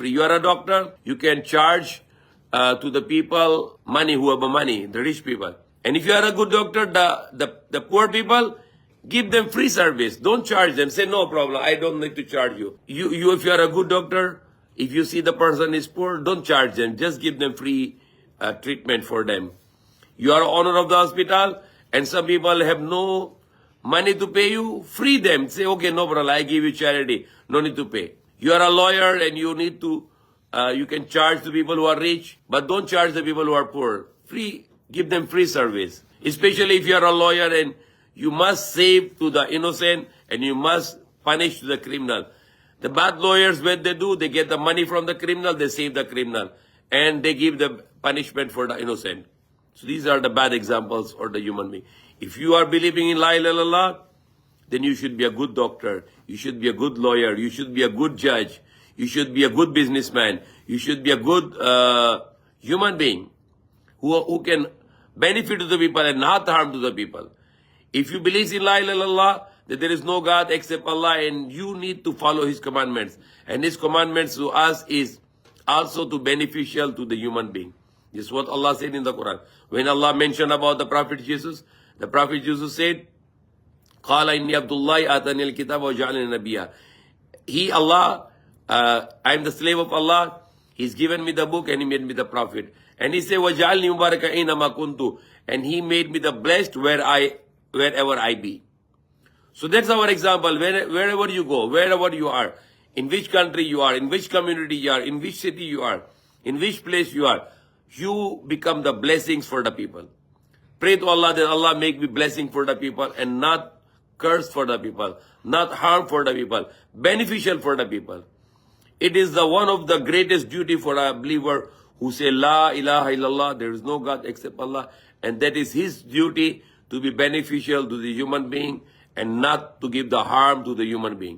You are a doctor, you can charge to the people money who have money, the rich people. And if you are a good doctor, the poor people, give them free service. Don't charge them. Say, no problem, I don't need to charge you. If you are a good doctor, if you see the person is poor, don't charge them. Just give them free treatment for them. You are owner of the hospital, and some people have no money to pay you, free them. Say, okay, no problem, I give you charity, no need to pay. You are a lawyer and you need to, you can charge the people who are rich, but don't charge the people who are poor. Free, give them free service. Especially if you are a lawyer and you must save to the innocent and you must punish the criminal. The bad lawyers, what they do, they get the money from the criminal, they save the criminal, and they give the punishment for the innocent. So these are the bad examples for the human being. If you are believing in La ilaha illallah, then you should be a good doctor, you should be a good lawyer, you should be a good judge, you should be a good businessman, you should be a good human being who can benefit to the people and not harm to the people. If you believe in La ilaha illallah, that there is no God except Allah, and you need to follow His commandments. And His commandments to us is also to beneficial to the human being. This is what Allah said in the Quran. When Allah mentioned about the Prophet Jesus, the Prophet Jesus said, قال إني عبد الله آتاني الكتاب وجعلني نبيا. He, Allah, I am the slave of Allah. He's given me the book and He made me the prophet. And He said, وَجَعَلْنِي مُبَارَكًا أَيْنَمَا كُنْتُ. And He made me the blessed wherever I be. So that's our example. Wherever you go, wherever you are, in which country you are, in which community you are, in which city you are, in which place you are, you become the blessings for the people. Pray to Allah that Allah make me blessing for the people and not curse for the people, not harm for the people, beneficial for the people. It is the one of the greatest duty for a believer who say La ilaha illallah, there is no God except Allah, and that is his duty to be beneficial to the human being and not to give the harm to the human being.